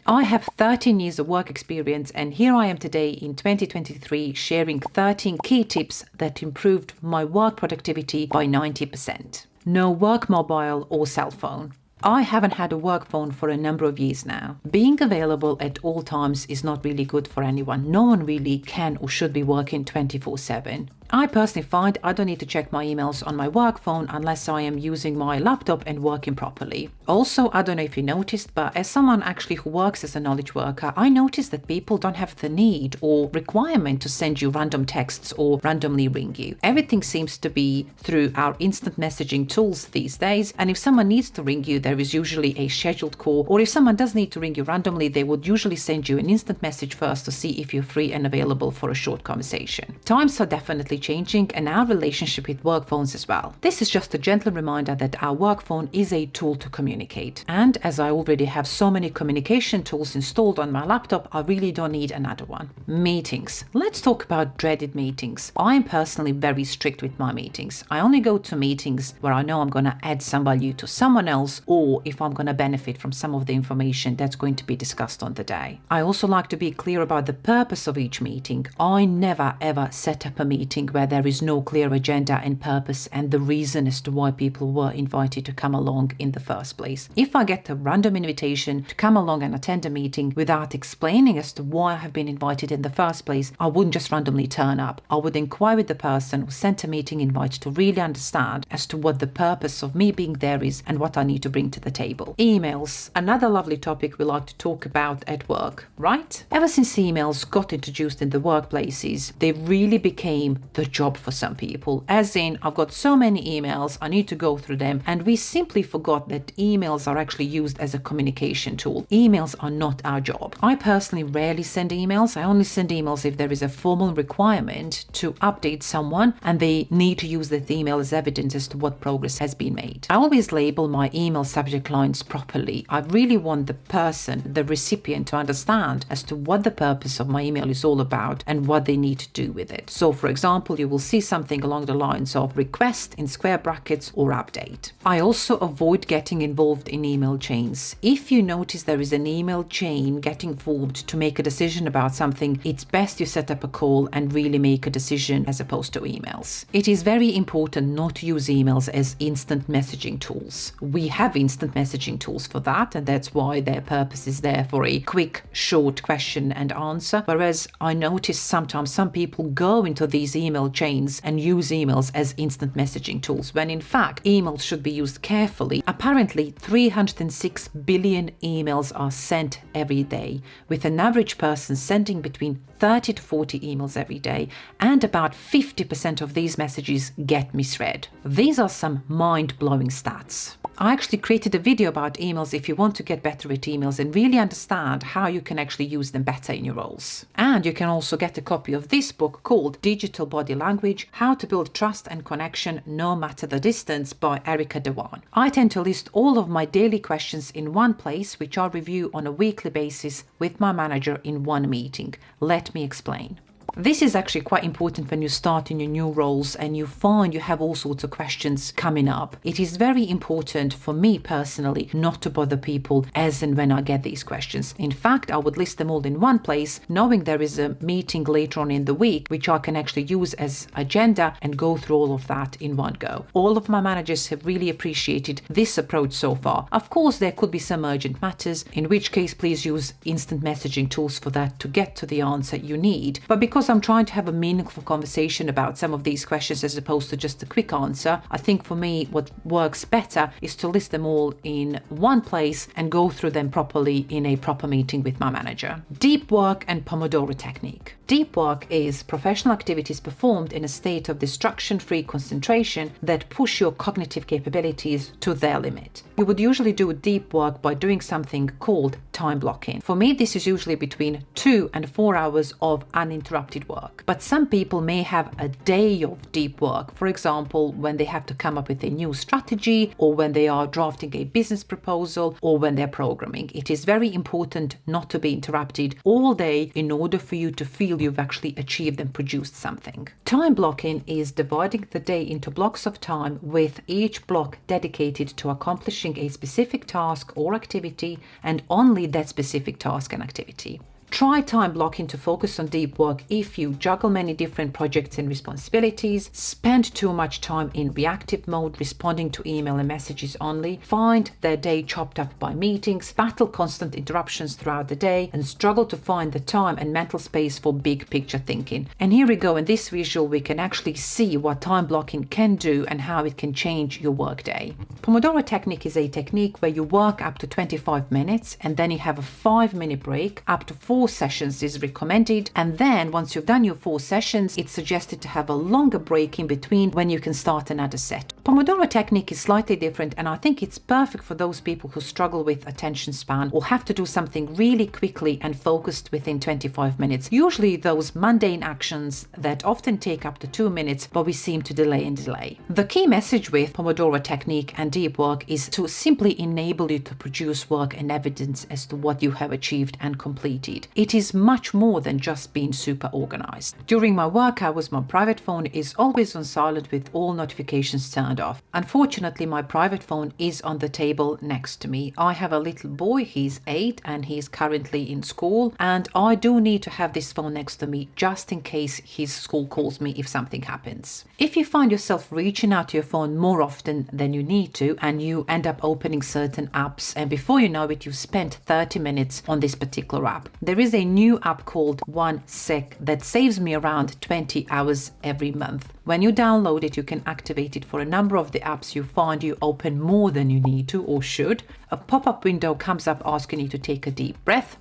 I have 13 years of work experience, and here I am today in 2023 sharing 13 key tips that improved my work productivity by 90%. No work mobile or cell phone. I haven't had a work phone for a number of years now. Being available at all times is not really good for anyone. No one really can or should be working 24/7. I personally find I don't need to check my emails on my work phone unless I am using my laptop and working properly. Also, I don't know if you noticed, but as someone actually who works as a knowledge worker, I noticed that people don't have the need or requirement to send you random texts or randomly ring you. Everything seems to be through our instant messaging tools these days, and if someone needs to ring you, there is usually a scheduled call, or if someone does need to ring you randomly, they would usually send you an instant message first to see if you're free and available for a short conversation. Times are definitely changing, and our relationship with work phones as well. This is just a gentle reminder that our work phone is a tool to communicate. And as I already have so many communication tools installed on my laptop, I really don't need another one. Meetings. Let's talk about dreaded meetings. I am personally very strict with my meetings. I only go to meetings where I know I'm going to add some value to someone else, or if I'm going to benefit from some of the information that's going to be discussed on the day. I also like to be clear about the purpose of each meeting. I never ever set up a meeting where there is no clear agenda and purpose and the reason as to why people were invited to come along in the first place. If I get a random invitation to come along and attend a meeting without explaining as to why I have been invited in the first place, I wouldn't just randomly turn up. I would inquire with the person who sent a meeting invite to really understand as to what the purpose of me being there is and what I need to bring to the table. Emails. Another lovely topic we like to talk about at work, right? Ever since emails got introduced in the workplaces, they really became the job for some people. As in, I've got so many emails, I need to go through them, and we simply forgot that emails are actually used as a communication tool. Emails are not our job. I personally rarely send emails. I only send emails if there is a formal requirement to update someone and they need to use that email as evidence as to what progress has been made. I always label my email subject lines properly. I really want the person, the recipient, to understand as to what the purpose of my email is all about and what they need to do with it. So for example, you will see something along the lines of request in square brackets or update. I also avoid getting involved in email chains. If you notice there is an email chain getting formed to make a decision about something, it's best you set up a call and really make a decision as opposed to emails. It is very important not to use emails as instant messaging tools. We have instant messaging tools for that, and that's why their purpose is there for a quick, short question and answer. Whereas I notice sometimes some people go into these email chains and use emails as instant messaging tools, when in fact emails should be used carefully. Apparently 306 billion emails are sent every day, with an average person sending between 30 to 40 emails every day, and about 50% of these messages get misread. These are some mind-blowing stats. I actually created a video about emails if you want to get better at emails and really understand how you can actually use them better in your roles. And you can also get a copy of this book called Digital Body Language: How to Build Trust and Connection No Matter the Distance by Erica Dewan. I tend to list all of my daily questions in one place, which I review on a weekly basis with my manager in one meeting. Let me explain. This is actually quite important when you start in your new roles and you find you have all sorts of questions coming up. It is very important for me personally not to bother people as and when I get these questions. In fact, I would list them all in one place, knowing there is a meeting later on in the week which I can actually use as agenda and go through all of that in one go. All of my managers have really appreciated this approach so far. Of course, there could be some urgent matters, in which case please use instant messaging tools for that to get to the answer you need. But because I'm trying to have a meaningful conversation about some of these questions as opposed to just a quick answer, I think for me what works better is to list them all in one place and go through them properly in a proper meeting with my manager. Deep work and Pomodoro technique. Deep work is professional activities performed in a state of distraction-free concentration that push your cognitive capabilities to their limit. You would usually do deep work by doing something called time blocking. For me, this is usually between 2 and 4 hours of uninterrupted work. But some people may have a day of deep work, for example, when they have to come up with a new strategy, or when they are drafting a business proposal, or when they're programming. It is very important not to be interrupted all day in order for you to feel you've actually achieved and produced something. Time blocking is dividing the day into blocks of time, with each block dedicated to accomplishing a specific task or activity, and only complete that specific task and activity. Try time blocking to focus on deep work if you juggle many different projects and responsibilities, spend too much time in reactive mode responding to email and messages only, find their day chopped up by meetings, battle constant interruptions throughout the day, and struggle to find the time and mental space for big picture thinking. And here we go, in this visual we can actually see what time blocking can do and how it can change your workday. Pomodoro technique is a technique where you work up to 25 minutes and then you have a 5-minute break. Up to 4 sessions is recommended, and then once you've done your 4 sessions, it's suggested to have a longer break in between when you can start another set. Pomodoro technique is slightly different, and I think it's perfect for those people who struggle with attention span or have to do something really quickly and focused within 25 minutes. Usually those mundane actions that often take up to 2 minutes, but we seem to delay and delay. The key message with Pomodoro technique and deep work is to simply enable you to produce work and evidence as to what you have achieved and completed. It is much more than just being super organized. During my work hours, my private phone is always on silent with all notifications turned off. Unfortunately, my private phone is on the table next to me. I have a little boy, he's 8 and he's currently in school, and I do need to have this phone next to me just in case his school calls me if something happens. If you find yourself reaching out to your phone more often than you need to and you end up opening certain apps and before you know it, you've spent 30 minutes on this particular app. There is a new app called 1sec that saves me around 20 hours every month. When you download it, you can activate it for a number of the apps you find you open more than you need to or should. A pop-up window comes up asking you to take a deep breath,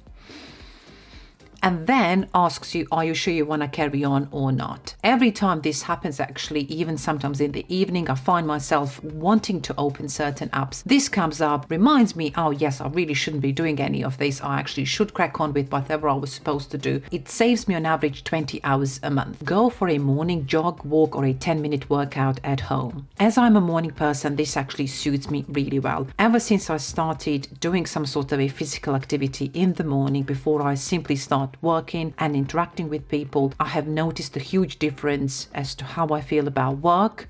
and then asks you, are you sure you want to carry on or not? Every time this happens, actually, even sometimes in the evening, I find myself wanting to open certain apps. This comes up, reminds me, oh yes, I really shouldn't be doing any of this. I actually should crack on with whatever I was supposed to do. It saves me on average 20 hours a month. Go for a morning jog, walk, or a 10-minute workout at home. As I'm a morning person, this actually suits me really well. Ever since I started doing some sort of a physical activity in the morning before I simply start working and interacting with people, I have noticed a huge difference as to how I feel about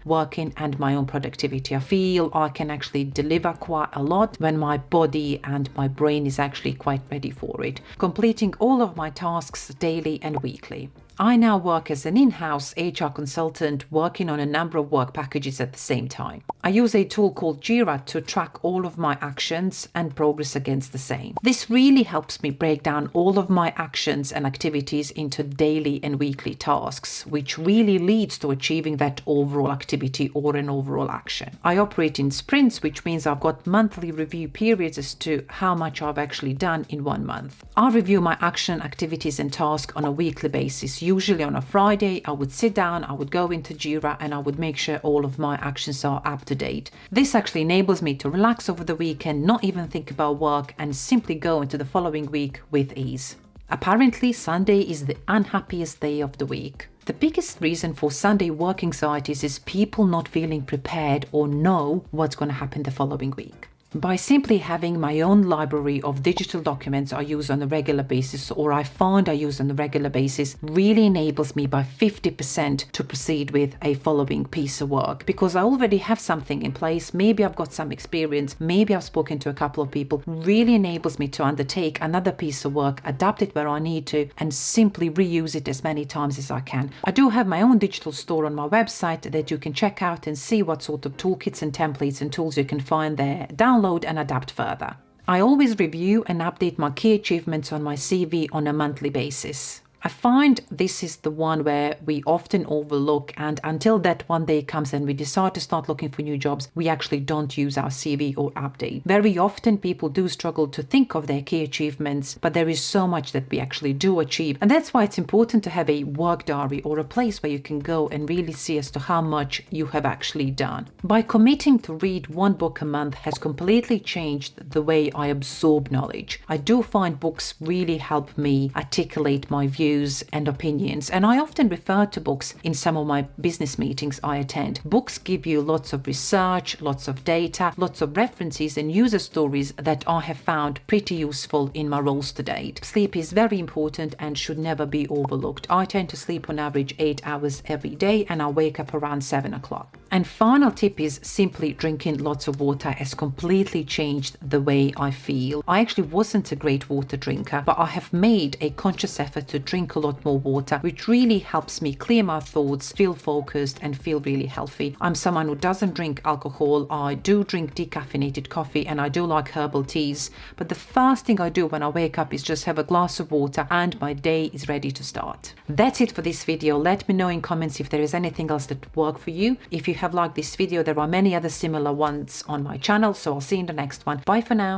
working, and my own productivity. I feel I can actually deliver quite a lot when my body and my brain is actually quite ready for it, completing all of my tasks daily and weekly. I now work as an in-house HR consultant working on a number of work packages at the same time. I use a tool called Jira to track all of my actions and progress against the same. This really helps me break down all of my actions and activities into daily and weekly tasks, which really leads to achieving that overall activity or an overall action. I operate in sprints, which means I've got monthly review periods as to how much I've actually done in 1 month. I review my action, activities and tasks on a weekly basis. Usually on a Friday, I would sit down, I would go into Jira and I would make sure all of my actions are up to date. This actually enables me to relax over the weekend, not even think about work, and simply go into the following week with ease. Apparently, Sunday is the unhappiest day of the week. The biggest reason for Sunday work anxieties is people not feeling prepared or know what's going to happen the following week. By simply having my own library of digital documents I use on a regular basis, or I find I use on a regular basis, really enables me by 50% to proceed with a following piece of work, because I already have something in place. Maybe I've got some experience, maybe I've spoken to a couple of people. Really enables me to undertake another piece of work, adapt it where I need to, and simply reuse it as many times as I can. I do have my own digital store on my website that you can check out and see what sort of toolkits and templates and tools you can find there. Download and adapt further. I always review and update my key achievements on my CV on a monthly basis. I find this is the one where we often overlook, and until that one day comes and we decide to start looking for new jobs, we actually don't use our CV or update. Very often people do struggle to think of their key achievements, but there is so much that we actually do achieve, and that's why it's important to have a work diary or a place where you can go and really see as to how much you have actually done. By committing to read 1 book a month has completely changed the way I absorb knowledge. I do find books really help me articulate my views and opinions, and I often refer to books in some of my business meetings I attend. Books give you lots of research, lots of data, lots of references and user stories that I have found pretty useful in my roles to date. Sleep is very important and should never be overlooked. I tend to sleep on average 8 hours every day and I wake up around 7 o'clock. And final tip is simply drinking lots of water has completely changed the way I feel. I actually wasn't a great water drinker, but I have made a conscious effort to drink a lot more water, which really helps me clear my thoughts, feel focused, and feel really healthy. I'm someone who doesn't drink alcohol. I do drink decaffeinated coffee and I do like herbal teas, but the first thing I do when I wake up is just have a glass of water and my day is ready to start. That's it for this video. Let me know in comments if there is anything else that worked for you. If you have liked this video, there are many other similar ones on my channel, so I'll see you in the next one. Bye for now.